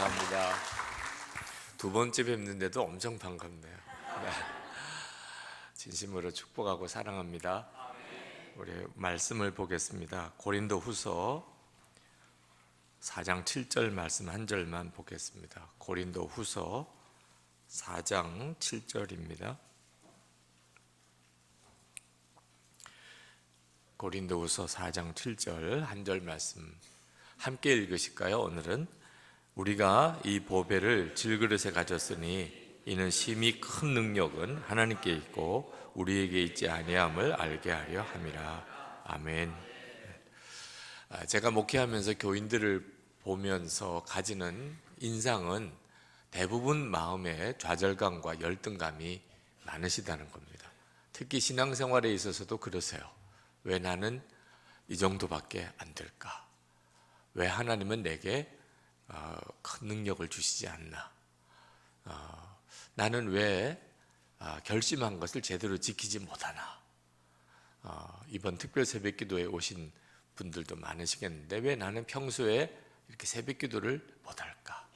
감사합니다. 두 번째 뵙는데도 엄청 반갑네요. 네. 진심으로 축복하고 사랑합니다. 우리 말씀을 보겠습니다. 고린도 후서 4장 7절 말씀 한 절만 보겠습니다. 고린도 후서 4장 7절입니다. 고린도 후서 4장 7절 한 절 말씀 함께 읽으실까요? 오늘은 우리가 이 보배를 질그릇에 가졌으니 이는 심히 큰 능력은 하나님께 있고 우리에게 있지 아니함을 알게 하려 함이라. 아멘. 제가 목회하면서 교인들을 보면서 가지는 인상은 대부분 마음에 좌절감과 열등감이 많으시다는 겁니다. 특히 신앙생활에 있어서도 그러세요. 왜 나는 이 정도밖에 안 될까? 왜 하나님은 내게 큰 능력을 주시지 않나? 나는 왜 결심한 것을 제대로 지키지 못하나? 이번 특별 새벽 기도에 오신 분들도 많으시겠는데 왜 나는 평소에 이렇게 새벽 기도를 못할까?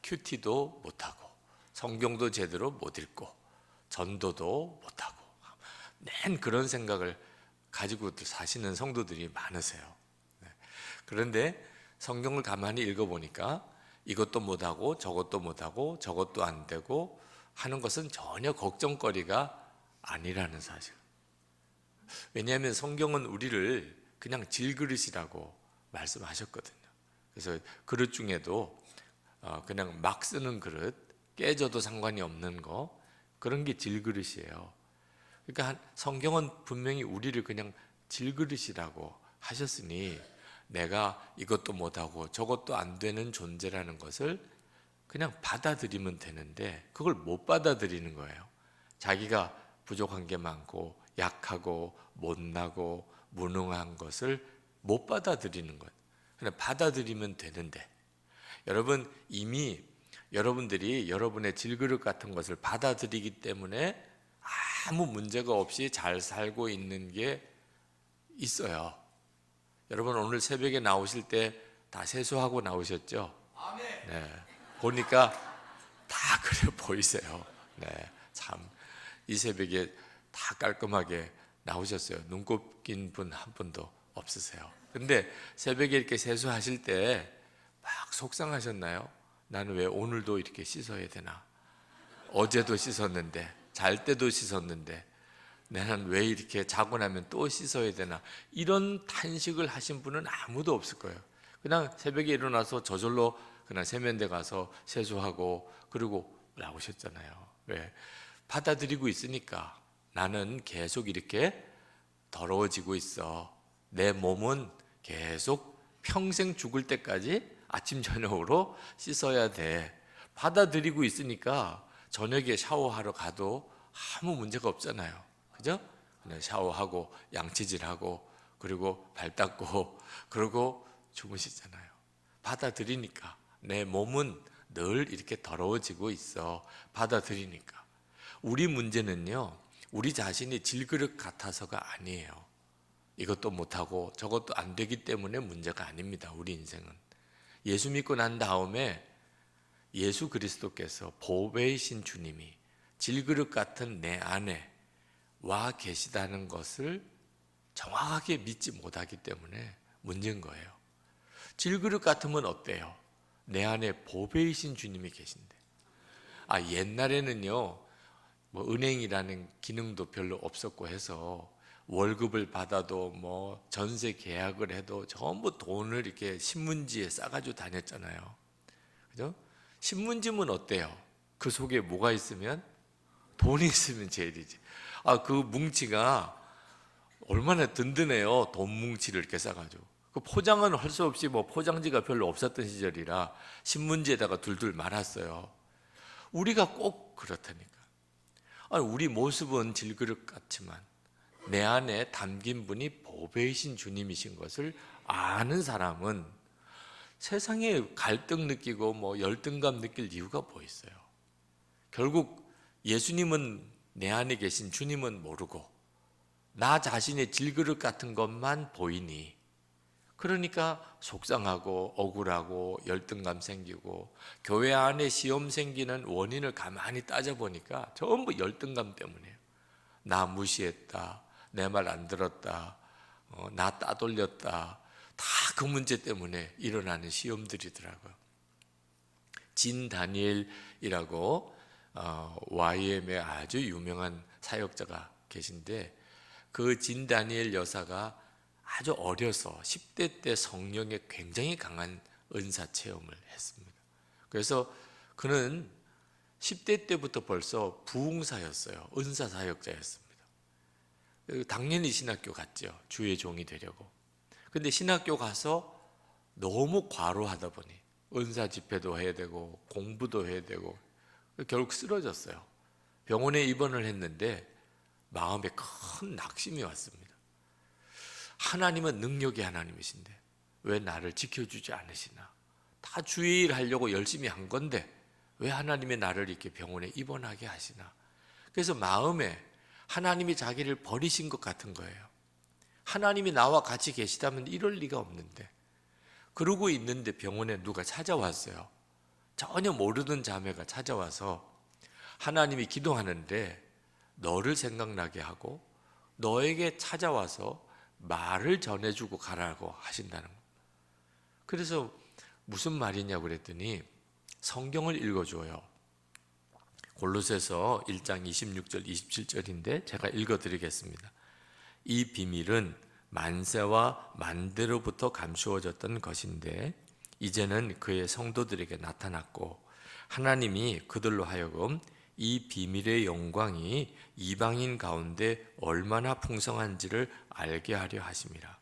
큐티도 못하고 성경도 제대로 못 읽고 전도도 못하고 맨 그런 생각을 가지고 사시는 성도들이 많으세요. 그런데 성경을 가만히 읽어보니까 이것도 못하고 저것도 못하고 저것도 안 되고 하는 것은 전혀 걱정거리가 아니라는 사실. 왜냐하면 성경은 우리를 그냥 질그릇이라고 말씀하셨거든요. 그래서 그릇 중에도 그냥 막 쓰는 그릇, 깨져도 상관이 없는 거, 그런 게 질그릇이에요. 그러니까 성경은 분명히 우리를 그냥 질그릇이라고 하셨으니 내가 이것도 못하고 저것도 안 되는 존재라는 것을 그냥 받아들이면 되는데 그걸 못 받아들이는 거예요. 자기가 부족한 게 많고 약하고 못나고 무능한 것을 못 받아들이는 것. 그냥 받아들이면 되는데 여러분 이미 여러분들이 여러분의 질그릇 같은 것을 받아들이기 때문에 아무 문제가 없이 잘 살고 있는 게 있어요. 여러분 오늘 새벽에 나오실 때 다 세수하고 나오셨죠? 네. 보니까 다 그래 보이세요. 네. 참 이 새벽에 다 깔끔하게 나오셨어요. 눈곱 낀 분 한 분도 없으세요. 근데 새벽에 이렇게 세수하실 때 막 속상하셨나요? 나는 왜 오늘도 이렇게 씻어야 되나? 어제도 씻었는데, 잘 때도 씻었는데, 나는 왜 이렇게 자고 나면 또 씻어야 되나? 이런 탄식을 하신 분은 아무도 없을 거예요. 그냥 새벽에 일어나서 저절로 그냥 세면대 가서 세수하고 그러고 나오셨잖아요. 왜? 받아들이고 있으니까 나는 계속 이렇게 더러워지고 있어. 내 몸은 계속 평생 죽을 때까지 아침 저녁으로 씻어야 돼. 받아들이고 있으니까 저녁에 샤워하러 가도 아무 문제가 없잖아요. 그죠? 그냥 샤워하고 양치질하고 그리고 발 닦고 그러고 주무시잖아요. 받아들이니까 내 몸은 늘 이렇게 더러워지고 있어. 받아들이니까. 우리 문제는요, 우리 자신이 질그릇 같아서가 아니에요. 이것도 못하고 저것도 안 되기 때문에 문제가 아닙니다. 우리 인생은. 예수 믿고 난 다음에 예수 그리스도께서 보배이신 주님이 질그릇 같은 내 안에 와 계시다는 것을 정확하게 믿지 못하기 때문에 문제인 거예요. 질그릇 같으면 어때요? 내 안에 보배이신 주님이 계신데. 옛날에는요, 은행이라는 기능도 별로 없었고 해서 월급을 받아도 전세 계약을 해도 전부 돈을 이렇게 신문지에 싸가지고 다녔잖아요. 그죠? 신문지면 어때요? 그 속에 뭐가 있으면? 돈이 있으면 제일이지. 그 뭉치가 얼마나 든든해요. 돈 뭉치를 이렇게 싸가지고. 그 포장은 할 수 없이 포장지가 별로 없었던 시절이라 신문지에다가 둘둘 말았어요. 우리가 꼭 그렇다니까. 우리 모습은 질그릇 같지만 내 안에 담긴 분이 보배이신 주님이신 것을 아는 사람은 세상에 갈등 느끼고 열등감 느낄 이유가 뭐 있어요? 결국 예수님은 내 안에 계신 주님은 모르고 나 자신의 질그릇 같은 것만 보이니 그러니까 속상하고 억울하고 열등감 생기고, 교회 안에 시험 생기는 원인을 가만히 따져보니까 전부 열등감 때문이에요. 나 무시했다, 내 말 안 들었다, 나 따돌렸다, 다 그 문제 때문에 일어나는 시험들이더라고요. 진 다니엘이라고 YM의 아주 유명한 사역자가 계신데, 그 진 다니엘 여사가 아주 어려서 10대 때 성령에 굉장히 강한 은사 체험을 했습니다. 그래서 그는 10대 때부터 벌써 부흥사였어요. 은사 사역자였습니다. 당연히 신학교 갔죠. 주의 종이 되려고. 근데 신학교 가서 너무 과로하다 보니 은사 집회도 해야 되고 공부도 해야 되고 결국 쓰러졌어요. 병원에 입원을 했는데 마음에 큰 낙심이 왔습니다. 하나님은 능력의 하나님이신데 왜 나를 지켜주지 않으시나? 다 주의 일 하려고 열심히 한 건데 왜 하나님이 나를 이렇게 병원에 입원하게 하시나? 그래서 마음에 하나님이 자기를 버리신 것 같은 거예요. 하나님이 나와 같이 계시다면 이럴 리가 없는데. 그러고 있는데 병원에 누가 찾아왔어요. 전혀 모르던 자매가 찾아와서 하나님이 기도하는데 너를 생각나게 하고 너에게 찾아와서 말을 전해주고 가라고 하신다는 거예요. 그래서 무슨 말이냐고 그랬더니 성경을 읽어줘요. 골로새서 1장 26절 27절인데 제가 읽어드리겠습니다. 이 비밀은 만세와 만대로부터 감추어졌던 것인데 이제는 그의 성도들에게 나타났고 하나님이 그들로 하여금 이 비밀의 영광이 이방인 가운데 얼마나 풍성한지를 알게 하려 하심이라.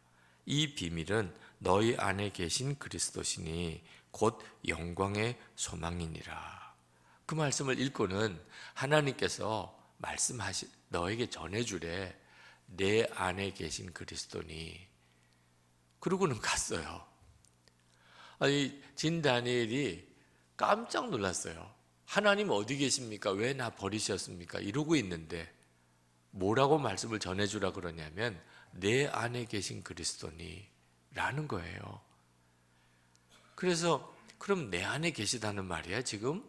이 비밀은 너희 안에 계신 그리스도시니 곧 영광의 소망이니라. 그 말씀을 읽고는 하나님께서 너에게 전해주래. 내 안에 계신 그리스도니. 그러고는 갔어요. 아니, 진 다니엘이 깜짝 놀랐어요. 하나님 어디 계십니까? 왜 나 버리셨습니까? 이러고 있는데 뭐라고 말씀을 전해주라 그러냐면 내 안에 계신 그리스도니 라는 거예요. 그래서 그럼 내 안에 계시다는 말이야 지금?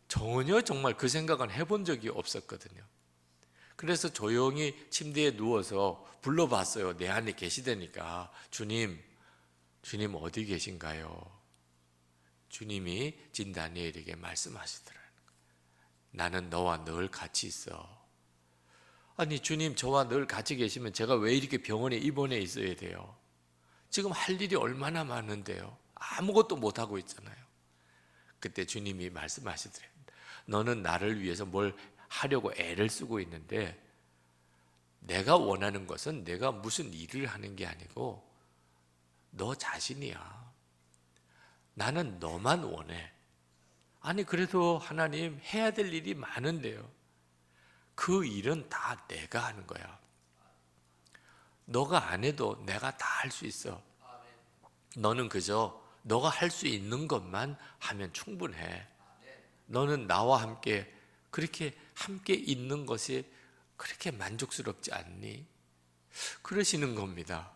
전혀 정말 그 생각은 해본 적이 없었거든요. 그래서 조용히 침대에 누워서 불러봤어요. 내 안에 계시다니까. 주님 어디 계신가요? 주님이 진 다니엘에게 말씀하시더라는 거예요. 나는 너와 늘 같이 있어. 아니 주님 저와 늘 같이 계시면 제가 왜 이렇게 병원에 입원해 있어야 돼요? 지금 할 일이 얼마나 많은데요. 아무것도 못하고 있잖아요. 그때 주님이 말씀하시더래요. 너는 나를 위해서 뭘 하려고 애를 쓰고 있는데 내가 원하는 것은 내가 무슨 일을 하는 게 아니고 너 자신이야. 나는 너만 원해. 아니 그래도 하나님 해야 될 일이 많은데요. 그 일은 다 내가 하는 거야. 너가 안 해도 내가 다 할 수 있어. 너는 그저 너가 할 수 있는 것만 하면 충분해. 너는 나와 함께 그렇게 함께 있는 것이 그렇게 만족스럽지 않니? 그러시는 겁니다.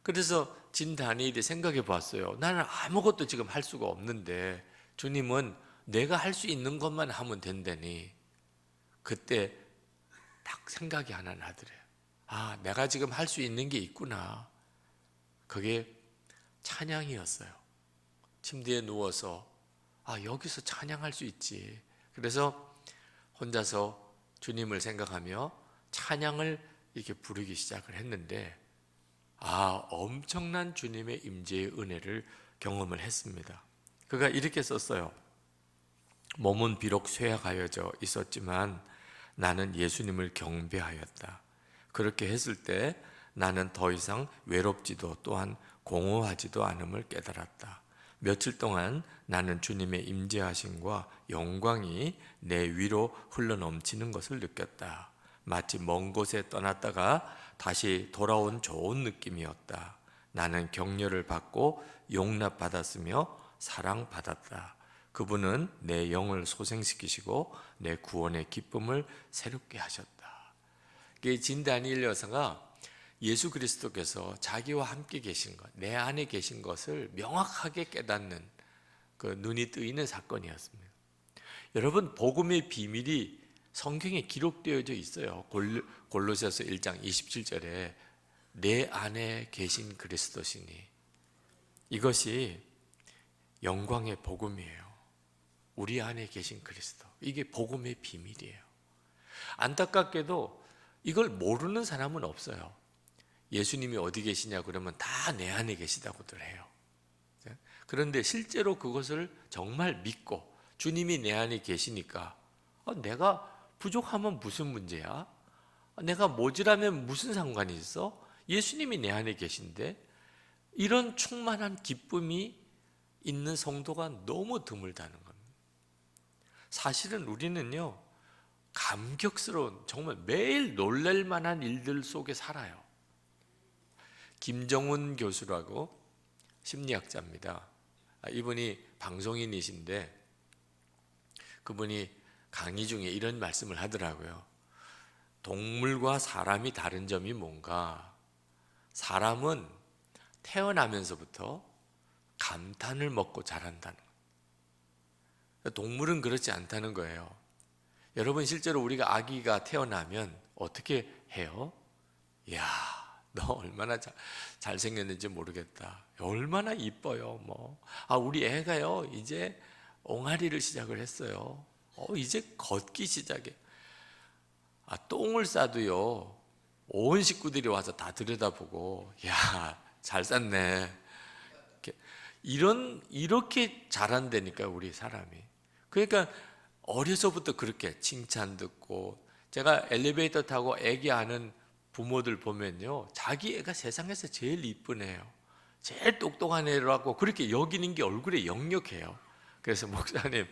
그래서 진 다니엘이 생각해 봤어요. 나는 아무것도 지금 할 수가 없는데 주님은 내가 할 수 있는 것만 하면 된다니. 그때 딱 생각이 하나 나더래요. 아, 내가 지금 할 수 있는 게 있구나. 그게 찬양이었어요. 침대에 누워서 여기서 찬양할 수 있지. 그래서 혼자서 주님을 생각하며 찬양을 이렇게 부르기 시작을 했는데 엄청난 주님의 임재의 은혜를 경험을 했습니다. 그가 이렇게 썼어요. 몸은 비록 쇠약하여져 있었지만 나는 예수님을 경배하였다. 그렇게 했을 때 나는 더 이상 외롭지도 또한 공허하지도 않음을 깨달았다. 며칠 동안 나는 주님의 임재하심과 영광이 내 위로 흘러넘치는 것을 느꼈다. 마치 먼 곳에 떠났다가 다시 돌아온 좋은 느낌이었다. 나는 격려를 받고 용납받았으며 사랑받았다. 그분은 내 영을 소생시키시고 내 구원의 기쁨을 새롭게 하셨다. 진 다니엘 여사가 예수 그리스도께서 자기와 함께 계신 것, 내 안에 계신 것을 명확하게 깨닫는 그 눈이 뜨이는 사건이었습니다. 여러분, 복음의 비밀이 성경에 기록되어져 있어요. 골로새서 1장 27절에 내 안에 계신 그리스도시니, 이것이 영광의 복음이에요. 우리 안에 계신 그리스도, 이게 복음의 비밀이에요. 안타깝게도 이걸 모르는 사람은 없어요. 예수님이 어디 계시냐 그러면 다 내 안에 계시다고들 해요. 그런데 실제로 그것을 정말 믿고 주님이 내 안에 계시니까 내가 부족하면 무슨 문제야? 내가 모자라면 무슨 상관이 있어? 예수님이 내 안에 계신데, 이런 충만한 기쁨이 있는 성도가 너무 드물다는 겁니다. 사실은 우리는요, 감격스러운, 정말 매일 놀랄 만한 일들 속에 살아요. 김정훈 교수라고 심리학자입니다. 이분이 방송인이신데 그분이 강의 중에 이런 말씀을 하더라고요. 동물과 사람이 다른 점이 뭔가? 사람은 태어나면서부터 감탄을 먹고 자란다는 거예요. 동물은 그렇지 않다는 거예요. 여러분, 실제로 우리가 아기가 태어나면 어떻게 해요? 야, 너 얼마나 잘생겼는지 모르겠다. 얼마나 이뻐요. 우리 애가요, 이제 옹알이를 시작을 했어요. 이제 걷기 시작해. 똥을 싸도요, 온 식구들이 와서 다 들여다보고, 야, 잘 쌌네. 이렇게 자란다니까, 우리 사람이. 그러니까 어려서부터 그렇게 칭찬 듣고, 제가 엘리베이터 타고 애기 아는 부모들 보면요, 자기 애가 세상에서 제일 이쁜 애예요. 제일 똑똑한 애라고 그렇게 여기는 게 얼굴에 역력해요. 그래서 목사님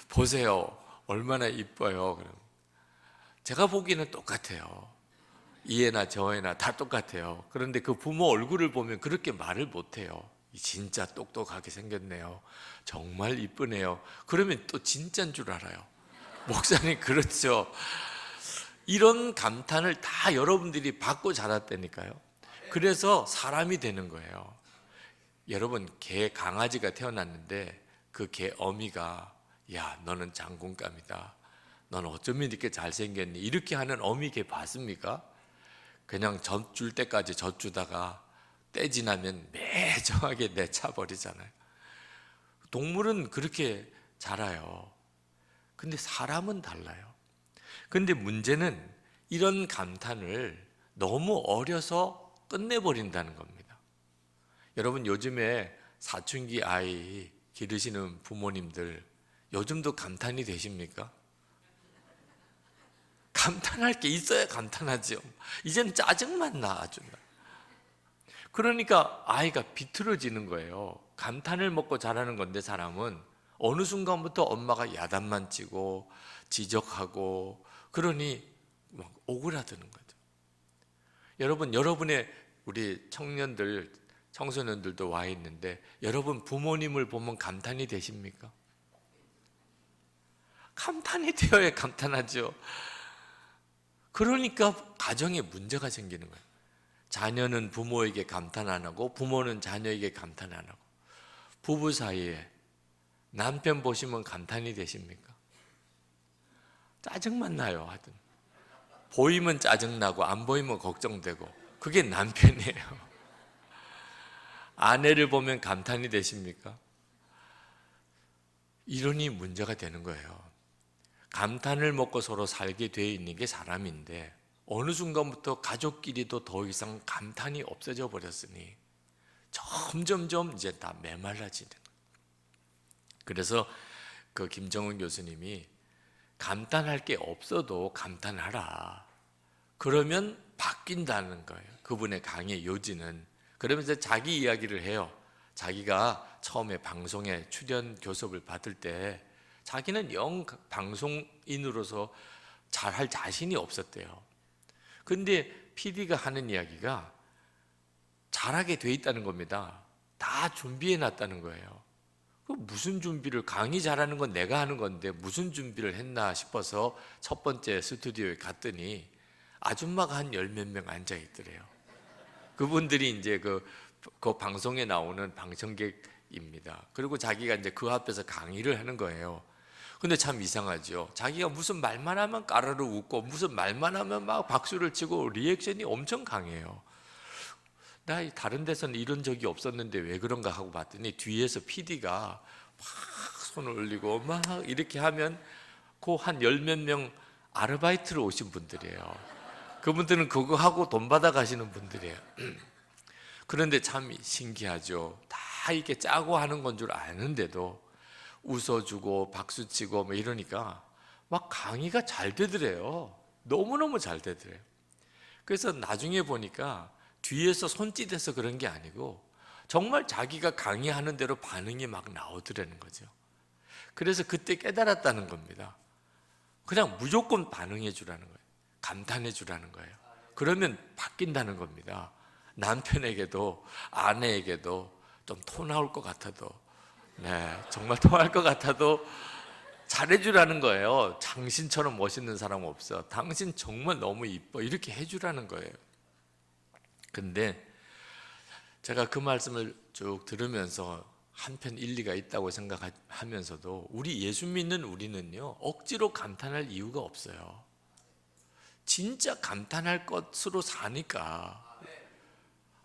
보세요, 얼마나 이뻐요. 그럼 제가 보기에는 똑같아요. 이 애나 저 애나 다 똑같아요. 그런데 그 부모 얼굴을 보면 그렇게 말을 못해요. 진짜 똑똑하게 생겼네요. 정말 이쁘네요. 그러면 또 진짜인 줄 알아요. 목사님, 그렇죠. 이런 감탄을 다 여러분들이 받고 자랐다니까요. 그래서 사람이 되는 거예요. 여러분, 강아지가 태어났는데 그 개 어미가, 야, 너는 장군감이다, 너는 어쩌면 이렇게 잘생겼니, 이렇게 하는 어미 개 봤습니까? 그냥 젖 줄 때까지 젖 주다가 때 지나면 매정하게 내차버리잖아요. 동물은 그렇게 자라요. 근데 사람은 달라요. 근데 문제는 이런 감탄을 너무 어려서 끝내버린다는 겁니다. 여러분, 요즘에 사춘기 아이 기르시는 부모님들, 요즘도 감탄이 되십니까? 감탄할 게 있어야 감탄하죠. 이제는 짜증만 나, 아주. 그러니까 아이가 비틀어지는 거예요. 감탄을 먹고 자라는 건데, 사람은 어느 순간부터 엄마가 야단만 치고 지적하고 그러니 막 오그라드는 거죠. 여러분, 여러분의 우리 청년들, 청소년들도 와 있는데, 여러분 부모님을 보면 감탄이 되십니까? 감탄이 되어야 감탄하죠. 그러니까 가정에 문제가 생기는 거예요. 자녀는 부모에게 감탄 안 하고 부모는 자녀에게 감탄 안 하고, 부부 사이에 남편 보시면 감탄이 되십니까? 짜증만 나요. 하여튼 보이면 짜증나고 안 보이면 걱정되고, 그게 남편이에요. 아내를 보면 감탄이 되십니까? 이러니 문제가 되는 거예요. 감탄을 먹고 서로 살게 되어 있는 게 사람인데, 어느 순간부터 가족끼리도 더 이상 감탄이 없어져 버렸으니 점점점 이제 다 메말라지는 거예요. 그래서 그 김정은 교수님이 감탄할 게 없어도 감탄하라, 그러면 바뀐다는 거예요. 그분의 강의 요지는. 그러면서 자기 이야기를 해요. 자기가 처음에 방송에 출연 교섭을 받을 때 자기는 영 방송인으로서 잘할 자신이 없었대요. 근데 PD가 하는 이야기가 잘하게 돼 있다는 겁니다. 다 준비해 놨다는 거예요. 무슨 준비를, 강의 잘하는 건 내가 하는 건데 무슨 준비를 했나 싶어서 첫 번째 스튜디오에 갔더니 아줌마가 한 열 몇 명 앉아 있더래요. 그분들이 이제 그 방송에 나오는 방청객입니다. 그리고 자기가 이제 그 앞에서 강의를 하는 거예요. 근데 참 이상하죠. 자기가 무슨 말만 하면 까르르 웃고 무슨 말만 하면 막 박수를 치고 리액션이 엄청 강해요. 나 다른 데서는 이런 적이 없었는데 왜 그런가 하고 봤더니 뒤에서 PD가 막 손을 올리고 막 이렇게 하면 그 한 열 몇 명 아르바이트로 오신 분들이에요. 그분들은 그거 하고 돈 받아 가시는 분들이에요. 그런데 참 신기하죠. 다 이렇게 짜고 하는 건 줄 아는데도 웃어주고 박수치고 뭐 이러니까 막 강의가 잘 되더래요. 너무너무 잘 되더래요. 그래서 나중에 보니까 뒤에서 손짓해서 그런 게 아니고 정말 자기가 강의하는 대로 반응이 막 나오더라는 거죠. 그래서 그때 깨달았다는 겁니다. 그냥 무조건 반응해 주라는 거예요. 감탄해 주라는 거예요. 그러면 바뀐다는 겁니다. 남편에게도 아내에게도 좀 토 나올 것 같아도 정말 토할 것 같아도 잘해주라는 거예요. 당신처럼 멋있는 사람 없어. 당신 정말 너무 이뻐. 이렇게 해주라는 거예요. 근데 제가 그 말씀을 쭉 들으면서 한편 일리가 있다고 생각하면서도 우리 예수 믿는 우리는요, 억지로 감탄할 이유가 없어요. 진짜 감탄할 것으로 사니까.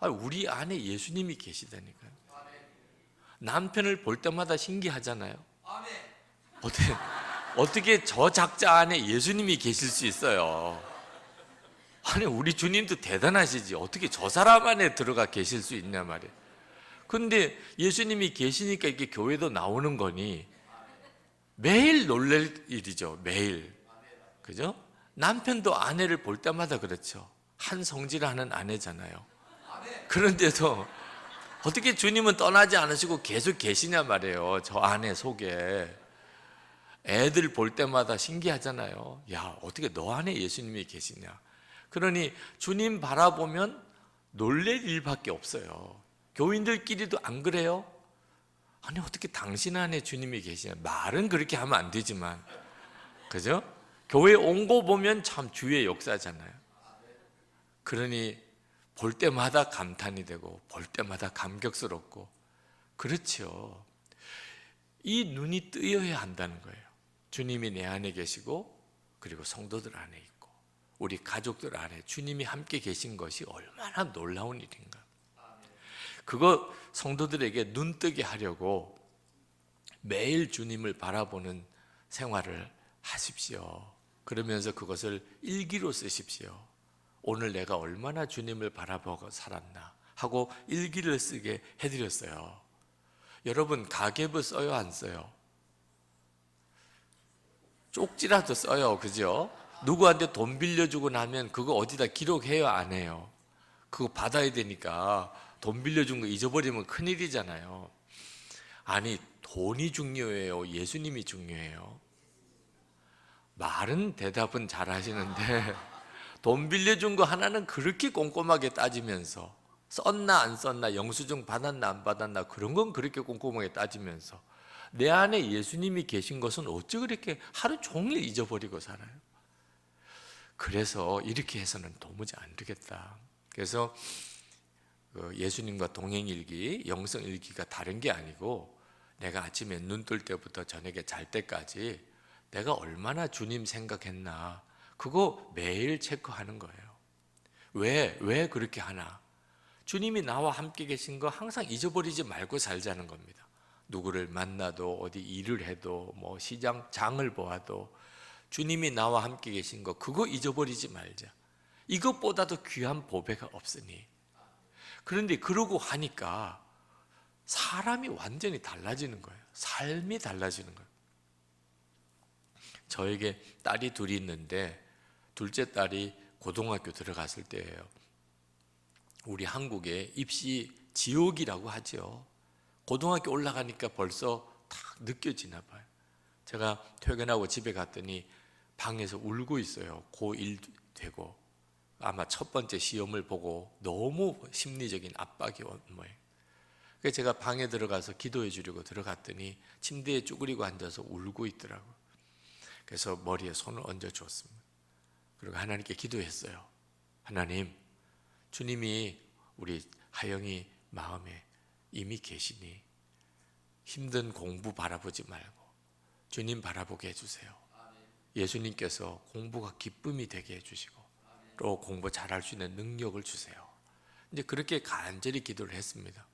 우리 안에 예수님이 계시다니까요. 남편을 볼 때마다 신기하잖아요. 어떻게 저 작자 안에 예수님이 계실 수 있어요? 아니, 우리 주님도 대단하시지. 어떻게 저 사람 안에 들어가 계실 수 있냐 말이에요. 근데 예수님이 계시니까 이렇게 교회도 나오는 거니 매일 놀랄 일이죠. 매일. 그죠? 남편도 아내를 볼 때마다 그렇죠. 한 성질하는 아내잖아요. 그런데도 어떻게 주님은 떠나지 않으시고 계속 계시냐 말이에요. 저 아내 속에. 애들 볼 때마다 신기하잖아요. 야, 어떻게 너 안에 예수님이 계시냐. 그러니 주님 바라보면 놀랄 일밖에 없어요. 교인들끼리도 안 그래요? 아니, 어떻게 당신 안에 주님이 계시냐. 말은 그렇게 하면 안 되지만, 그죠? 교회 온 거 보면 참 주의 역사잖아요. 그러니 볼 때마다 감탄이 되고 볼 때마다 감격스럽고, 그렇죠. 이 눈이 뜨여야 한다는 거예요. 주님이 내 안에 계시고 그리고 성도들 안에 있고 우리 가족들 안에 주님이 함께 계신 것이 얼마나 놀라운 일인가. 그거 성도들에게 눈뜨게 하려고 매일 주님을 바라보는 생활을 하십시오. 그러면서 그것을 일기로 쓰십시오. 오늘 내가 얼마나 주님을 바라보고 살았나 하고 일기를 쓰게 해드렸어요. 여러분, 가계부 써요, 안 써요? 쪽지라도 써요, 그죠? 누구한테 돈 빌려주고 나면 그거 어디다 기록해요, 안 해요? 그거 받아야 되니까 돈 빌려준 거 잊어버리면 큰일이잖아요. 아니, 돈이 중요해요? 예수님이 중요해요? 말은 대답은 잘 하시는데 돈 빌려준 거 하나는 그렇게 꼼꼼하게 따지면서 썼나 안 썼나, 영수증 받았나 안 받았나, 그런 건 그렇게 꼼꼼하게 따지면서 내 안에 예수님이 계신 것은 어찌 그렇게 하루 종일 잊어버리고 살아요? 그래서 이렇게 해서는 도무지 안 되겠다. 그래서 예수님과 동행일기, 영성일기가 다른 게 아니고 내가 아침에 눈 뜰 때부터 저녁에 잘 때까지 내가 얼마나 주님 생각했나, 그거 매일 체크하는 거예요. 왜 그렇게 하나? 주님이 나와 함께 계신 거 항상 잊어버리지 말고 살자는 겁니다. 누구를 만나도 어디 일을 해도 뭐 장을 보아도 주님이 나와 함께 계신 거 그거 잊어버리지 말자. 이것보다도 귀한 보배가 없으니. 그런데 그러고 하니까 사람이 완전히 달라지는 거예요. 삶이 달라지는 거예요. 저에게 딸이 둘이 있는데 둘째 딸이 고등학교 들어갔을 때예요. 우리 한국에 입시 지옥이라고 하죠. 고등학교 올라가니까 벌써 딱 느껴지나 봐요. 제가 퇴근하고 집에 갔더니 방에서 울고 있어요. 고1 되고 아마 첫 번째 시험을 보고 너무 심리적인 압박이 온 모양. 그래서 제가 방에 들어가서 기도해 주려고 들어갔더니 침대에 쭈그리고 앉아서 울고 있더라고요. 그래서 머리에 손을 얹어 주었습니다. 그리고 하나님께 기도했어요. 하나님, 주님이 우리 하영이 마음에 이미 계시니 힘든 공부 바라보지 말고 주님 바라보게 해주세요. 예수님께서 공부가 기쁨이 되게 해주시고 또 공부 잘할 수 있는 능력을 주세요. 이제 그렇게 간절히 기도를 했습니다.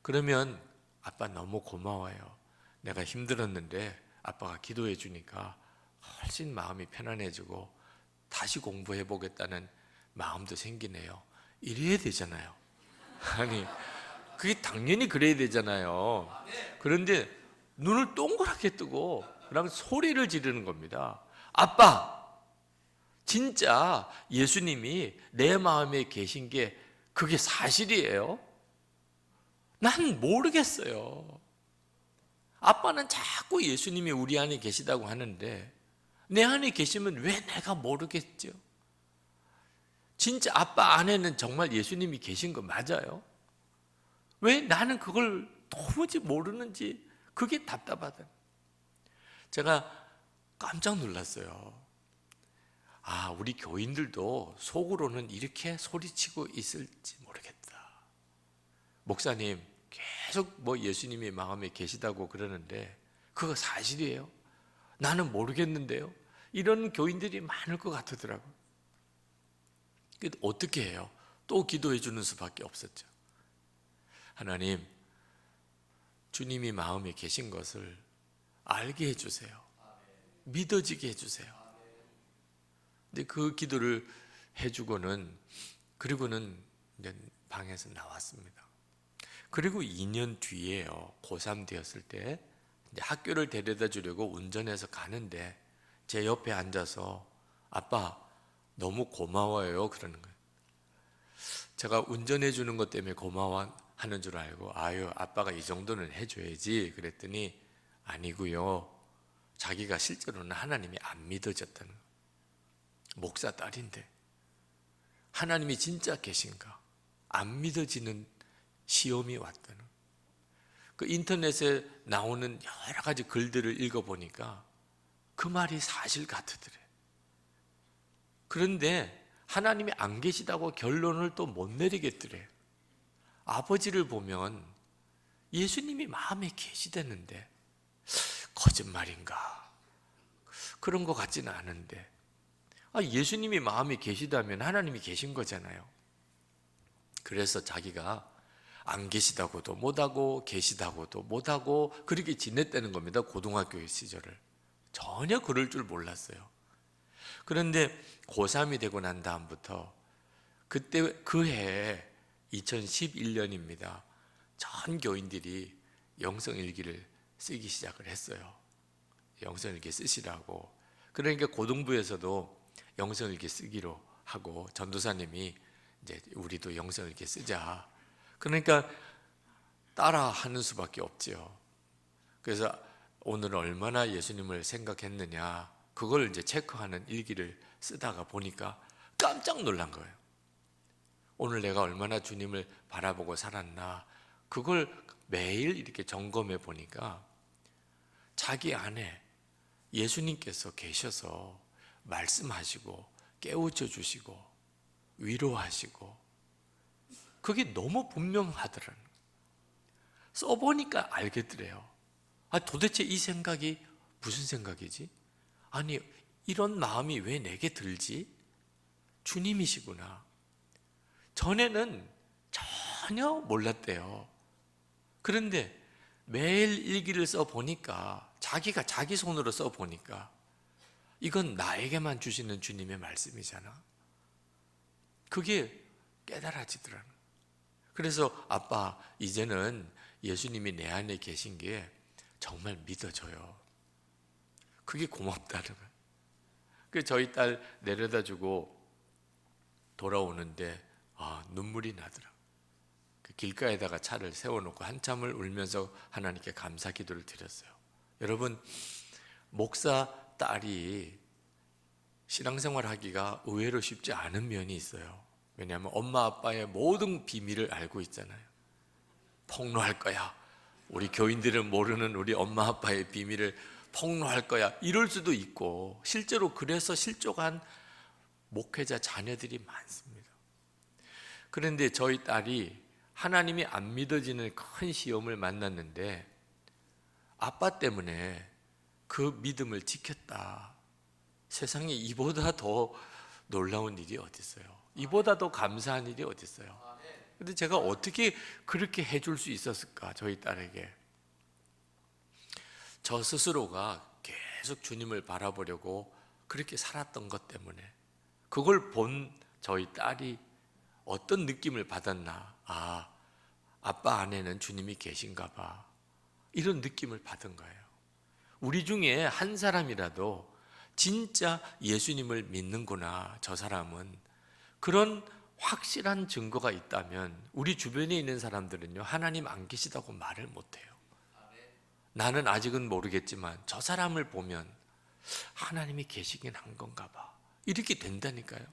그러면 아빠 너무 고마워요. 내가 힘들었는데 아빠가 기도해 주니까 훨씬 마음이 편안해지고 다시 공부해 보겠다는 마음도 생기네요. 이래야 되잖아요. 아니, 그게 당연히 그래야 되잖아요. 그런데 눈을 동그랗게 뜨고 그러면 소리를 지르는 겁니다. 아빠, 진짜 예수님이 내 마음에 계신 게 그게 사실이에요? 난 모르겠어요. 아빠는 자꾸 예수님이 우리 안에 계시다고 하는데 내 안에 계시면 왜 내가 모르겠죠? 진짜 아빠 안에는 정말 예수님이 계신 거 맞아요? 왜 나는 그걸 도무지 모르는지 그게 답답하다. 제가 깜짝 놀랐어요. 아, 우리 교인들도 속으로는 이렇게 소리치고 있을지 모르겠다. 목사님, 계속 뭐 예수님이 마음에 계시다고 그러는데 그거 사실이에요? 나는 모르겠는데요? 이런 교인들이 많을 것 같더라고요. 어떻게 해요? 또 기도해 주는 수밖에 없었죠. 하나님, 주님이 마음에 계신 것을 알게 해주세요. 믿어지게 해주세요. 근데 그 기도를 해주고는 그리고는 이제 방에서 나왔습니다. 그리고 2년 뒤에요. 고3 되었을 때 이제 학교를 데려다 주려고 운전해서 가는데 제 옆에 앉아서 아빠 너무 고마워요 그러는 거예요. 제가 운전해 주는 것 때문에 고마워하는 줄 알고 아유 아빠가 이 정도는 해줘야지 그랬더니 아니고요. 자기가 실제로는 하나님이 안 믿어졌다는 거예요. 목사 딸인데 하나님이 진짜 계신가 안 믿어지는 시험이 왔다는 그 인터넷에 나오는 여러 가지 글들을 읽어보니까 그 말이 사실 같으더래. 그런데 하나님이 안 계시다고 결론을 또 못 내리겠더래. 아버지를 보면 예수님이 마음에 계시다는데 거짓말인가? 그런 것 같지는 않은데 예수님이 마음에 계시다면 하나님이 계신 거잖아요. 그래서 자기가 안 계시다고도 못하고 계시다고도 못하고 그렇게 지냈다는 겁니다. 고등학교 시절을. 전혀 그럴 줄 몰랐어요. 그런데 고3이 되고 난 다음부터 그때 그 해에 2011년입니다. 전 교인들이 영성일기를 쓰기 시작을 했어요. 영성일기 쓰시라고. 그러니까 고등부에서도 영성일기 쓰기로 하고 전도사님이 이제 우리도 영성일기 쓰자. 그러니까 따라 하는 수밖에 없죠. 그래서 오늘 얼마나 예수님을 생각했느냐 그걸 이제 체크하는 일기를 쓰다가 보니까 깜짝 놀란 거예요. 오늘 내가 얼마나 주님을 바라보고 살았나 그걸 매일 이렇게 점검해 보니까 자기 안에 예수님께서 계셔서 말씀하시고 깨우쳐 주시고 위로하시고 그게 너무 분명하더라는 거예요. 써보니까 알겠더래요. 도대체 이 생각이 무슨 생각이지? 아니 이런 마음이 왜 내게 들지? 주님이시구나. 전에는 전혀 몰랐대요. 그런데 매일 일기를 써보니까 자기가 자기 손으로 써보니까 이건 나에게만 주시는 주님의 말씀이잖아. 그게 깨달아지더라는 거예요. 그래서 아빠 이제는 예수님이 내 안에 계신 게 정말 믿어져요. 그게 고맙다는 거예요. 그 저희 딸 내려다 주고 돌아오는데 눈물이 나더라고요. 그 길가에다가 차를 세워놓고 한참을 울면서 하나님께 감사 기도를 드렸어요. 여러분 목사 딸이 신앙생활 하기가 의외로 쉽지 않은 면이 있어요. 왜냐하면 엄마 아빠의 모든 비밀을 알고 있잖아요. 폭로할 거야. 우리 교인들은 모르는 우리 엄마 아빠의 비밀을 폭로할 거야. 이럴 수도 있고 실제로 그래서 실족한 목회자 자녀들이 많습니다. 그런데 저희 딸이 하나님이 안 믿어지는 큰 시험을 만났는데 아빠 때문에 그 믿음을 지켰다. 세상에 이보다 더 놀라운 일이 어디 있어요? 이보다 더 감사한 일이 어디 있어요? 근데 제가 어떻게 그렇게 해줄 수 있었을까? 저희 딸에게. 저 스스로가 계속 주님을 바라보려고 그렇게 살았던 것 때문에 그걸 본 저희 딸이 어떤 느낌을 받았나? 아, 아빠 안에는 주님이 계신가 봐. 이런 느낌을 받은 거예요. 우리 중에 한 사람이라도 진짜 예수님을 믿는구나, 저 사람은. 그런 확실한 증거가 있다면 우리 주변에 있는 사람들은요, 하나님 안 계시다고 말을 못해요. 나는 아직은 모르겠지만 저 사람을 보면 하나님이 계시긴 한 건가 봐. 이렇게 된다니까요.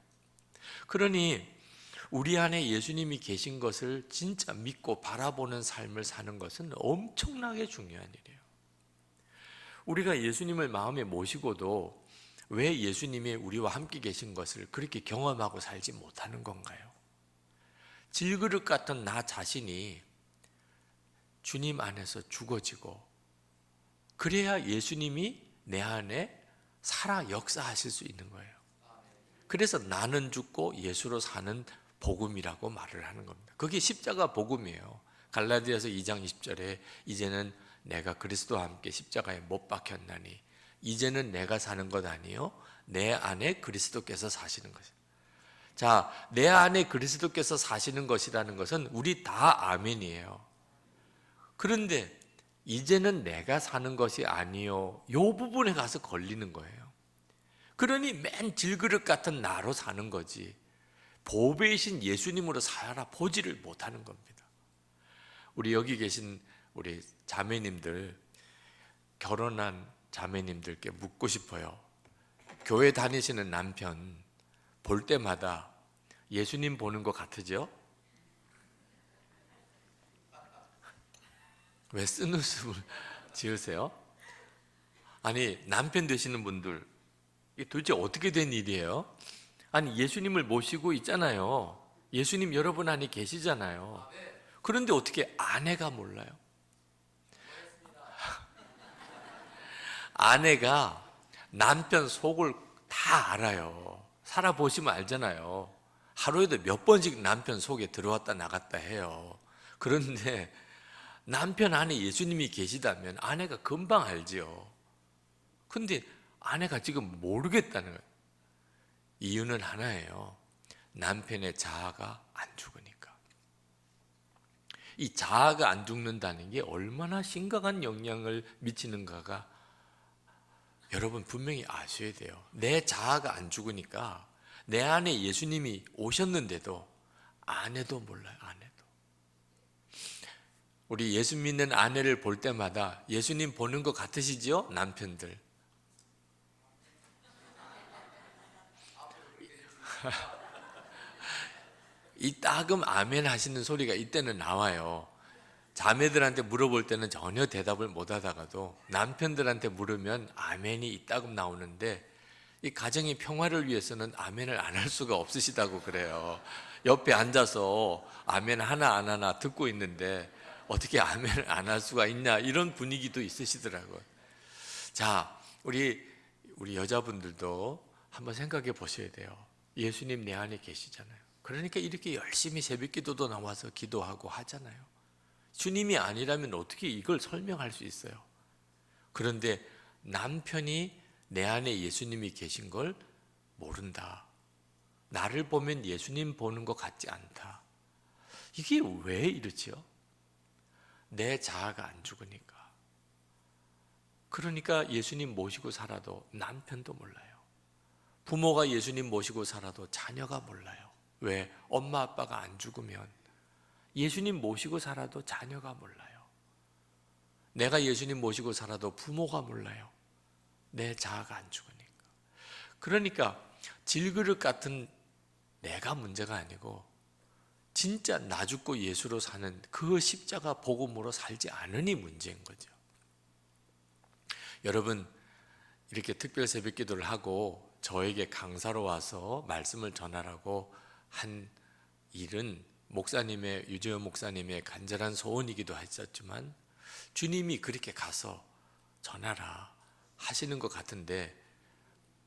그러니 우리 안에 예수님이 계신 것을 진짜 믿고 바라보는 삶을 사는 것은 엄청나게 중요한 일이에요. 우리가 예수님을 마음에 모시고도 왜 예수님이 우리와 함께 계신 것을 그렇게 경험하고 살지 못하는 건가요? 질그릇 같은 나 자신이 주님 안에서 죽어지고 그래야 예수님이 내 안에 살아 역사하실 수 있는 거예요. 그래서 나는 죽고 예수로 사는 복음이라고 말을 하는 겁니다. 그게 십자가 복음이에요. 갈라디아서 2장 20절에 이제는 내가 그리스도와 함께 십자가에 못 박혔나니 이제는 내가 사는 것 아니요 내 안에 그리스도께서 사시는 것이다. 자, 내 안에 그리스도께서 사시는 것이라는 것은 우리 다 아멘이에요. 그런데 이제는 내가 사는 것이 아니요 요 부분에 가서 걸리는 거예요. 그러니 맨 질그릇 같은 나로 사는 거지 보배이신 예수님으로 살아 보지를 못하는 겁니다. 우리 여기 계신 우리 자매님들, 결혼한 자매님들께 묻고 싶어요. 교회 다니시는 남편 볼 때마다 예수님 보는 것 같으죠? 왜 쓴웃음을 지으세요? 아니, 남편 되시는 분들 이게 도대체 어떻게 된 일이에요? 아니, 예수님을 모시고 있잖아요. 예수님 여러분 안에 계시잖아요. 그런데 어떻게 아내가 몰라요? 아내가 남편 속을 다 알아요. 살아보시면 알잖아요. 하루에도 몇 번씩 남편 속에 들어왔다 나갔다 해요. 그런데 남편 안에 예수님이 계시다면 아내가 금방 알지요. 근데 아내가 지금 모르겠다는 거예요. 이유는 하나예요. 남편의 자아가 안 죽으니까. 이 자아가 안 죽는다는 게 얼마나 심각한 영향을 미치는가가 여러분 분명히 아셔야 돼요. 내 자아가 안 죽으니까 내 안에 예수님이 오셨는데도 아내도 몰라요. 아내도. 우리 예수 믿는 아내를 볼 때마다 예수님 보는 것 같으시죠? 남편들. 이 따금 아멘 하시는 소리가 이때는 나와요. 자매들한테 물어볼 때는 전혀 대답을 못 하다가도 남편들한테 물으면 아멘이 이따금 나오는데 이 가정의 평화를 위해서는 아멘을 안 할 수가 없으시다고 그래요. 옆에 앉아서 아멘 하나 안 하나 듣고 있는데 어떻게 아멘을 안 할 수가 있냐 이런 분위기도 있으시더라고요. 자, 우리 여자분들도 한번 생각해 보셔야 돼요. 예수님 내 안에 계시잖아요. 그러니까 이렇게 열심히 새벽 기도도 나와서 기도하고 하잖아요. 주님이 아니라면 어떻게 이걸 설명할 수 있어요? 그런데 남편이 내 안에 예수님이 계신 걸 모른다. 나를 보면 예수님 보는 것 같지 않다. 이게 왜 이러지요? 내 자아가 안 죽으니까. 그러니까 예수님 모시고 살아도 남편도 몰라요. 부모가 예수님 모시고 살아도 자녀가 몰라요. 왜? 엄마 아빠가 안 죽으면 예수님 모시고 살아도 자녀가 몰라요. 내가 예수님 모시고 살아도 부모가 몰라요. 내 자아가 안 죽으니까. 그러니까 질그릇 같은 내가 문제가 아니고 진짜 나 죽고 예수로 사는 그 십자가 복음으로 살지 않으니 문제인 거죠. 여러분 이렇게 특별 새벽 기도를 하고 저에게 강사로 와서 말씀을 전하라고 한 일은 유재호 목사님의 간절한 소원이기도 했었지만 주님이 그렇게 가서 전하라 하시는 것 같은데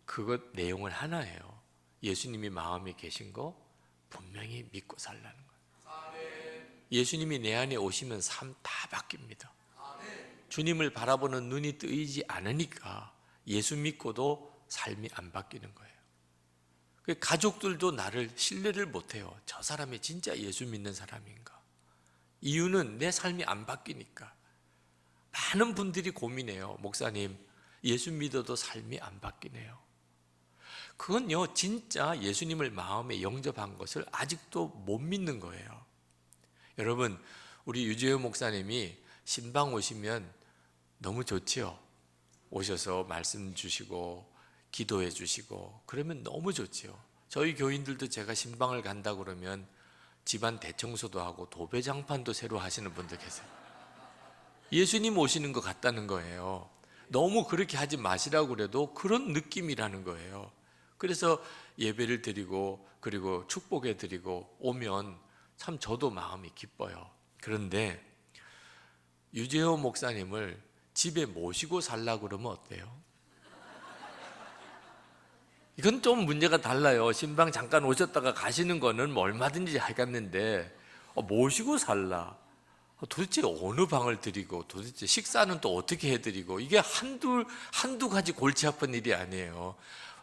그것 내용은 하나예요. 예수님이 마음에 계신 거 분명히 믿고 살라는 거예요. 예수님이 내 안에 오시면 삶 다 바뀝니다. 주님을 바라보는 눈이 뜨이지 않으니까 예수 믿고도 삶이 안 바뀌는 거예요. 가족들도 나를 신뢰를 못해요. 저 사람이 진짜 예수 믿는 사람인가? 이유는 내 삶이 안 바뀌니까. 많은 분들이 고민해요. 목사님, 예수 믿어도 삶이 안 바뀌네요. 그건요, 진짜 예수님을 마음에 영접한 것을 아직도 못 믿는 거예요. 여러분, 우리 유재호 목사님이 신방 오시면 너무 좋지요. 오셔서 말씀 주시고 기도해 주시고 그러면 너무 좋지요. 저희 교인들도 제가 신방을 간다 그러면 집안 대청소도 하고 도배장판도 새로 하시는 분들 계세요. 예수님 오시는 것 같다는 거예요. 너무 그렇게 하지 마시라고 그래도 그런 느낌이라는 거예요. 그래서 예배를 드리고 그리고 축복해 드리고 오면 참 저도 마음이 기뻐요. 그런데 유재호 목사님을 집에 모시고 살라 그러면 어때요? 이건 좀 문제가 달라요. 신방 잠깐 오셨다가 가시는 거는 뭐 얼마든지 하겠는데 모시고 살라. 도대체 어느 방을 드리고 도대체 식사는 또 어떻게 해드리고 이게 한두 가지 골치 아픈 일이 아니에요.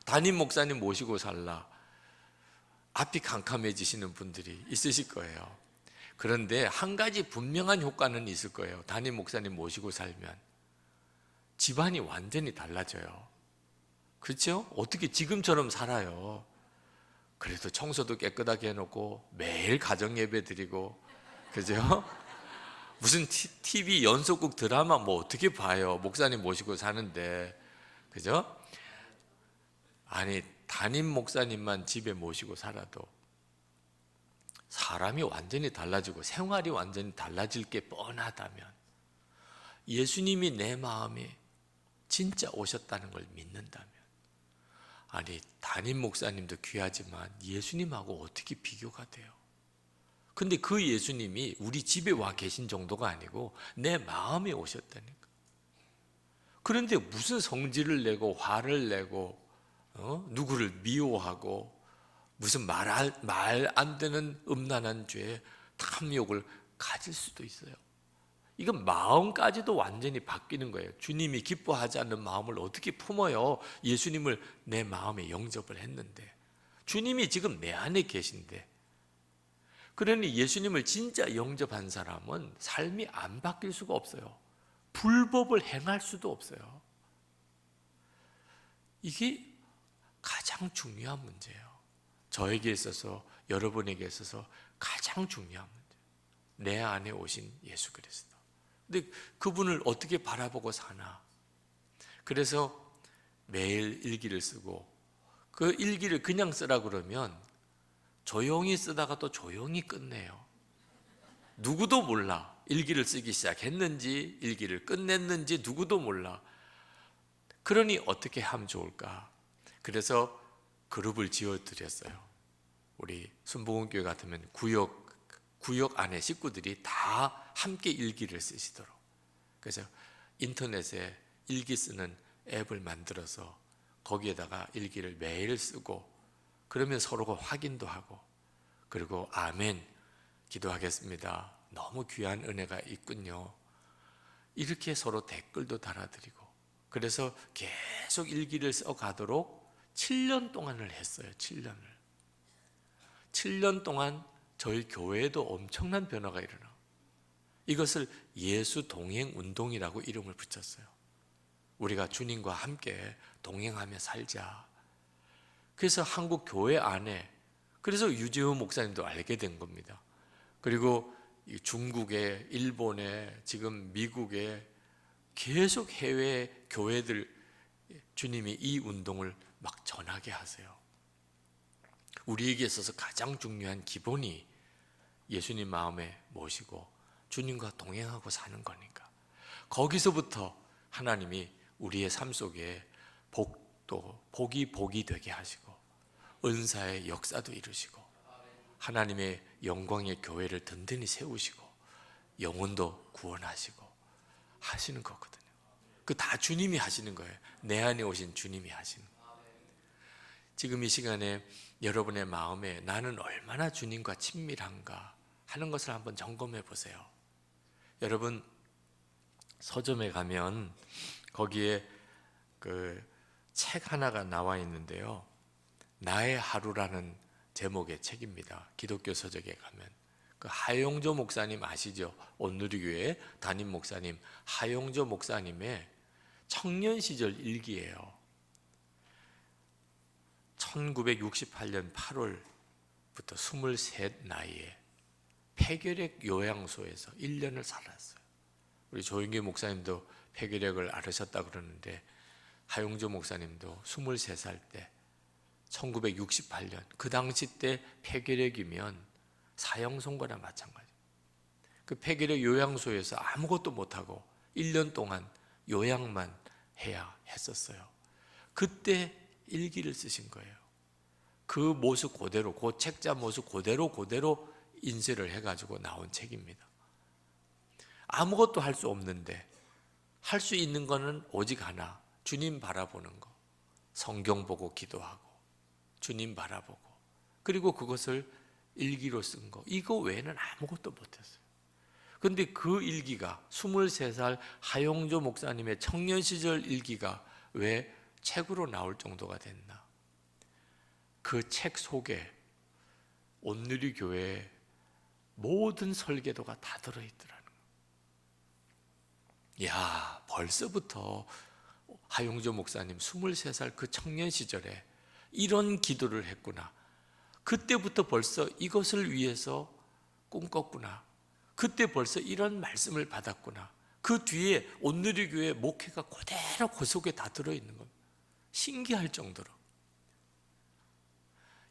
담임 목사님 모시고 살라. 앞이 캄캄해지시는 분들이 있으실 거예요. 그런데 한 가지 분명한 효과는 있을 거예요. 담임 목사님 모시고 살면 집안이 완전히 달라져요. 그렇죠? 어떻게 지금처럼 살아요. 그래도 청소도 깨끗하게 해놓고 매일 가정예배 드리고 그죠? 무슨 TV 연속극 드라마 뭐 어떻게 봐요. 목사님 모시고 사는데 그죠? 아니 담임 목사님만 집에 모시고 살아도 사람이 완전히 달라지고 생활이 완전히 달라질 게 뻔하다면 예수님이 내 마음에 진짜 오셨다는 걸 믿는다면 아니 담임 목사님도 귀하지만 예수님하고 어떻게 비교가 돼요? 근데 그 예수님이 우리 집에 와 계신 정도가 아니고 내 마음에 오셨다니까. 그런데 무슨 성질을 내고 화를 내고 누구를 미워하고 무슨 말 안 되는 음란한 죄에 탐욕을 가질 수도 있어요. 이건 마음까지도 완전히 바뀌는 거예요. 주님이 기뻐하지 않는 마음을 어떻게 품어요? 예수님을 내 마음에 영접을 했는데 주님이 지금 내 안에 계신데 그러니 예수님을 진짜 영접한 사람은 삶이 안 바뀔 수가 없어요. 불법을 행할 수도 없어요. 이게 가장 중요한 문제예요. 저에게 있어서 여러분에게 있어서 가장 중요한 문제. 내 안에 오신 예수 그리스도. 근데 그분을 어떻게 바라보고 사나? 그래서 매일 일기를 쓰고 그 일기를 그냥 쓰라 그러면 조용히 쓰다가 또 조용히 끝내요. 누구도 몰라. 일기를 쓰기 시작했는지 일기를 끝냈는지 누구도 몰라. 그러니 어떻게 하면 좋을까? 그래서 그룹을 지어드렸어요. 우리 순복음교회 같으면 구역 안에 식구들이 다 함께 일기를 쓰시도록. 그래서 인터넷에 일기 쓰는 앱을 만들어서 거기에다가 일기를 매일 쓰고 그러면 서로가 확인도 하고 그리고 아멘 기도하겠습니다. 너무 귀한 은혜가 있군요. 이렇게 서로 댓글도 달아드리고 그래서 계속 일기를 써가도록 7년 동안을 했어요. 7년 동안 저희 교회에도 엄청난 변화가 일어나. 이것을 예수 동행 운동이라고 이름을 붙였어요. 우리가 주님과 함께 동행하며 살자. 그래서 한국 교회 안에 그래서 유재호 목사님도 알게 된 겁니다. 그리고 중국에, 일본에, 지금 미국에 계속 해외 교회들 주님이 이 운동을 막 전하게 하세요. 우리에게 있어서 가장 중요한 기본이 예수님 마음에 모시고 주님과 동행하고 사는 거니까 거기서부터 하나님이 우리의 삶 속에 복이 되게 하시고 은사의 역사도 이루시고 하나님의 영광의 교회를 든든히 세우시고 영혼도 구원하시고 하시는 거거든요. 그 다 주님이 하시는 거예요. 내 안에 오신 주님이 하시는 거예요. 지금 이 시간에 여러분의 마음에 나는 얼마나 주님과 친밀한가 하는 것을 한번 점검해 보세요. 여러분 서점에 가면 거기에 그 책 하나가 나와 있는데요. 나의 하루라는 제목의 책입니다. 기독교 서적에 가면 그 하용조 목사님 아시죠? 온누리교회 담임 목사님 하용조 목사님의 청년 시절 일기예요. 1968년 8월부터 23 나이에 폐결핵 요양소에서 1년을 살았어요. 우리 조영기 목사님도 폐결핵을 앓으셨다 그러는데 하용조 목사님도 23살 때 1968년 그 당시 때 폐결핵이면 사형선고나 마찬가지. 그 폐결핵 요양소에서 아무것도 못하고 1년 동안 요양만 해야 했었어요. 그때 일기를 쓰신 거예요. 그 모습 그대로, 그 책자 모습 그대로 인쇄를 해가지고 나온 책입니다. 아무것도 할 수 없는데 할 수 있는 거는 오직 하나, 주님 바라보는 거. 성경 보고 기도하고 주님 바라보고 그리고 그것을 일기로 쓴 거. 이거 외에는 아무것도 못했어요. 그런데 그 일기가 23살 하용조 목사님의 청년 시절 일기가 왜 책으로 나올 정도가 됐나? 그 책 속에 온누리 교회의 모든 설계도가 다 들어있더라는 거예요. 야, 벌써부터 하용조 목사님 23살 그 청년 시절에 이런 기도를 했구나. 그때부터 벌써 이것을 위해서 꿈꿨구나. 그때 벌써 이런 말씀을 받았구나. 그 뒤에 온누리교회 목회가 그대로 그 속에 다 들어있는 겁니다. 신기할 정도로.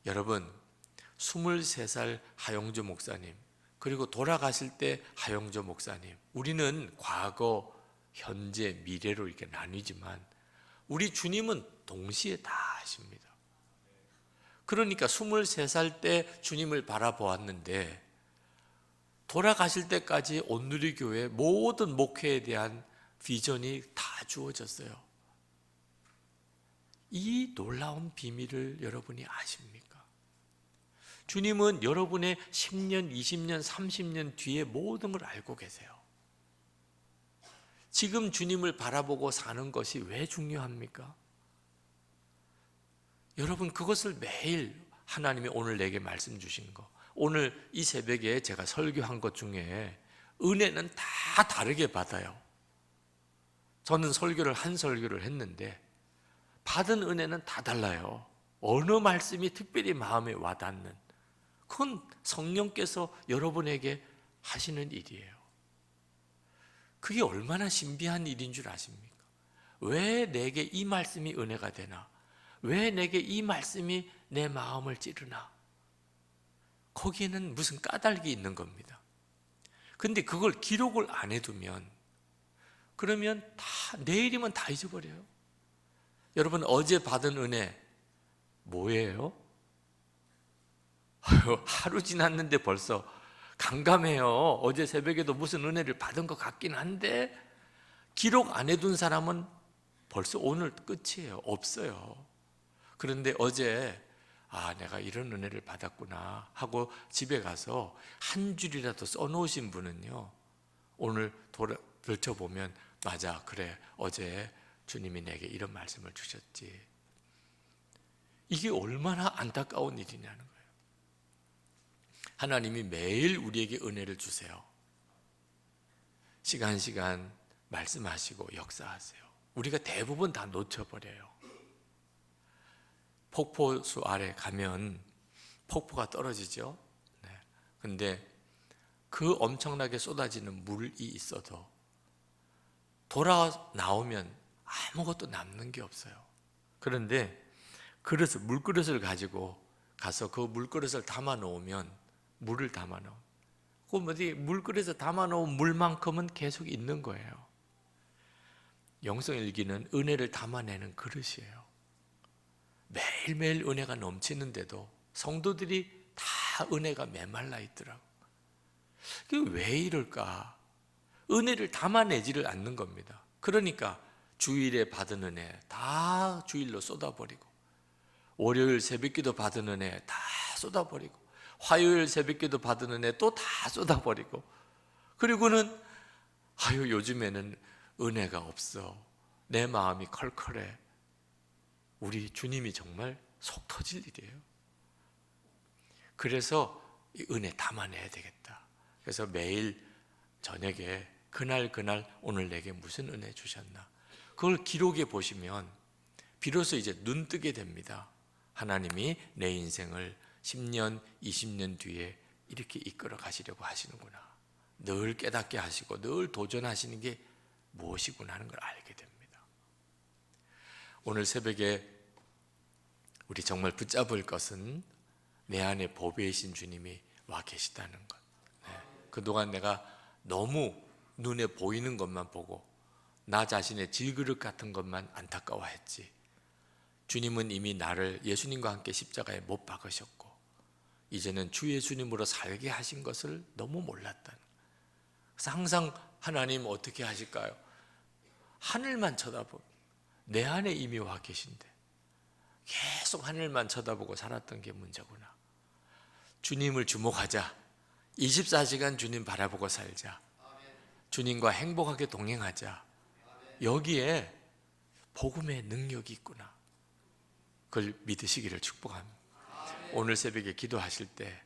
여러분 23살 하용조 목사님 그리고 돌아가실 때 하용조 목사님, 우리는 과거, 현재, 미래로 이렇게 나뉘지만 우리 주님은 동시에 다 하십니다. 그러니까 23살 때 주님을 바라보았는데 돌아가실 때까지 온누리교회 모든 목회에 대한 비전이 다 주어졌어요. 이 놀라운 비밀을 여러분이 아십니까? 주님은 여러분의 10년, 20년, 30년 뒤에 모든 걸 알고 계세요. 지금 주님을 바라보고 사는 것이 왜 중요합니까? 여러분 그것을 매일 하나님이 오늘 내게 말씀 주신 거, 오늘 이 새벽에 제가 설교한 것 중에 은혜는 다 다르게 받아요. 저는 한 설교를 했는데 받은 은혜는 다 달라요. 어느 말씀이 특별히 마음에 와닿는, 그건 성령께서 여러분에게 하시는 일이에요. 그게 얼마나 신비한 일인 줄 아십니까? 왜 내게 이 말씀이 은혜가 되나? 왜 내게 이 말씀이 내 마음을 찌르나? 거기에는 무슨 까닭이 있는 겁니다. 근데 그걸 기록을 안 해두면 그러면 다 내일이면 다 잊어버려요. 여러분 어제 받은 은혜 뭐예요? 하루 지났는데 벌써 감감해요. 어제 새벽에도 무슨 은혜를 받은 것 같긴 한데 기록 안 해둔 사람은 벌써 오늘 끝이에요. 없어요. 그런데 어제 내가 이런 은혜를 받았구나 하고 집에 가서 한 줄이라도 써놓으신 분은요, 오늘 들춰보면 맞아, 그래, 어제 주님이 내게 이런 말씀을 주셨지. 이게 얼마나 안타까운 일이냐는 거예요. 하나님이 매일 우리에게 은혜를 주세요. 시간 말씀하시고 역사하세요. 우리가 대부분 다 놓쳐버려요. 폭포수 아래 가면 폭포가 떨어지죠. 근데 그 엄청나게 쏟아지는 물이 있어도 돌아 나오면 아무것도 남는 게 없어요. 그런데 물그릇을 가지고 가서 그 물그릇을 담아 놓으면, 물을 담아 놓으면 그 물그릇에 담아 놓은 물만큼은 계속 있는 거예요. 영성일기는 은혜를 담아내는 그릇이에요. 매일매일 은혜가 넘치는데도 성도들이 다 다 은혜가 메말라 있더라고. 그게 왜 이럴까? 은혜를 담아내지를 않는 겁니다. 그러니까 주일에 받은 은혜 다 주일로 쏟아버리고, 월요일 새벽기도 받은 은혜 다 쏟아버리고, 화요일 새벽기도 받은 은혜 또 다 쏟아버리고, 그리고는 요즘에는 은혜가 없어, 내 마음이 컬컬해. 우리 주님이 정말 속 터질 일이에요. 그래서 이 은혜 담아내야 되겠다. 그래서 매일 저녁에 그날 오늘 내게 무슨 은혜 주셨나, 그걸 기록해 보시면 비로소 이제 눈 뜨게 됩니다. 하나님이 내 인생을 10년, 20년 뒤에 이렇게 이끌어 가시려고 하시는구나. 늘 깨닫게 하시고 늘 도전하시는 게 무엇이구나 하는 걸 알게 됩니다. 오늘 새벽에 우리 정말 붙잡을 것은 내 안에 보배이신 주님이 와 계시다는 것. 그동안 내가 너무 눈에 보이는 것만 보고 나 자신의 질그릇 같은 것만 안타까워했지, 주님은 이미 나를 예수님과 함께 십자가에 못 박으셨고 이제는 주 예수님으로 살게 하신 것을 너무 몰랐다는. 그래서 항상 하나님 어떻게 하실까요? 하늘만 쳐다보고, 내 안에 이미 와 계신데 계속 하늘만 쳐다보고 살았던 게 문제구나. 주님을 주목하자. 24시간 주님 바라보고 살자. 주님과 행복하게 동행하자. 여기에 복음의 능력이 있구나. 그걸 믿으시기를 축복합니다. 오늘 새벽에 기도하실 때,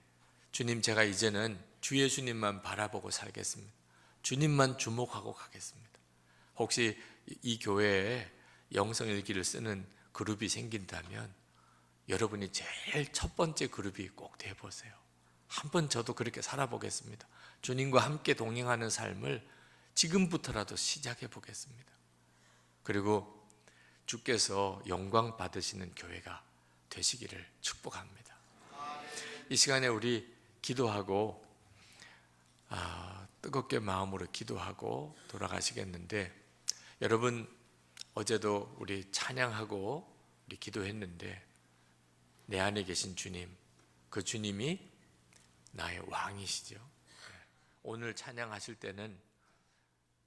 주님, 제가 이제는 주 예수님만 바라보고 살겠습니다. 주님만 주목하고 가겠습니다. 혹시 이 교회에 영성일기를 쓰는 그룹이 생긴다면 여러분이 제일 첫 번째 그룹이 꼭 되어보세요. 한번 저도 그렇게 살아보겠습니다. 주님과 함께 동행하는 삶을 지금부터라도 시작해 보겠습니다. 그리고 주께서 영광 받으시는 교회가 되시기를 축복합니다. 이 시간에 우리 기도하고 뜨겁게 마음으로 기도하고 돌아가시겠는데, 여러분 어제도 우리 찬양하고 우리 기도했는데, 내 안에 계신 주님, 그 주님이 나의 왕이시죠. 오늘 찬양하실 때는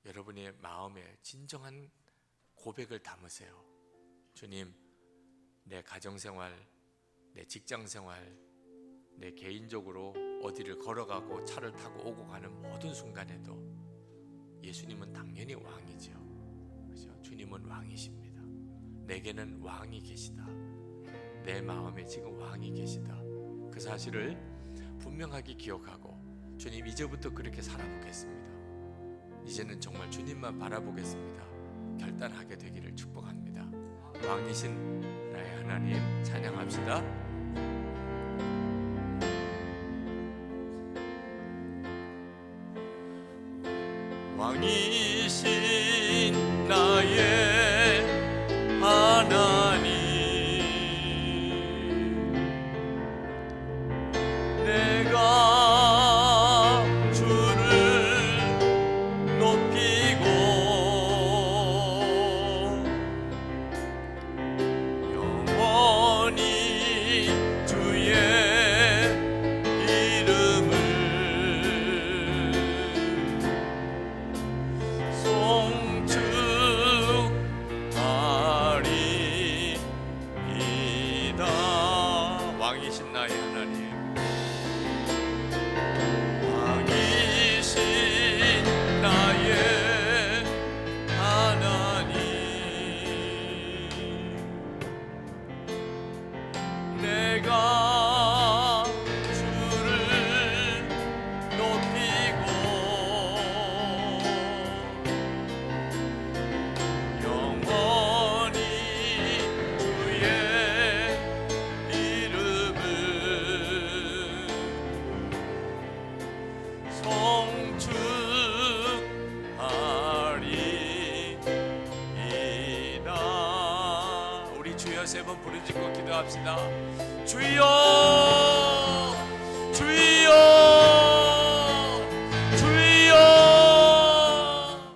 여러분의 마음에 진정한 고백을 담으세요. 주님, 내 가정생활, 내 직장생활, 내 개인적으로 어디를 걸어가고 차를 타고 오고 가는 모든 순간에도 예수님은 당연히 왕이죠. 그렇죠? 주님은 왕이십니다. 내게는 왕이 계시다. 내 마음에 지금 왕이 계시다. 그 사실을 분명하게 기억하고, 주님, 이제부터 그렇게 살아보겠습니다. 이제는 정말 주님만 바라보겠습니다. 결단하게 되기를 축복합니다. 왕이신 나의 하나님 찬양합시다. 왕이신 나의 하나님, 내가 주를 높이고 영원히 주의 이름을 송축하리이다. 왕이신 나의 하나님, 나의 하나님, 내가 주를 높이고 영원히 주의 이름을 송축하리이다. 우리 주여 세 번 부르짖고 기도합시다. 주여, 주여.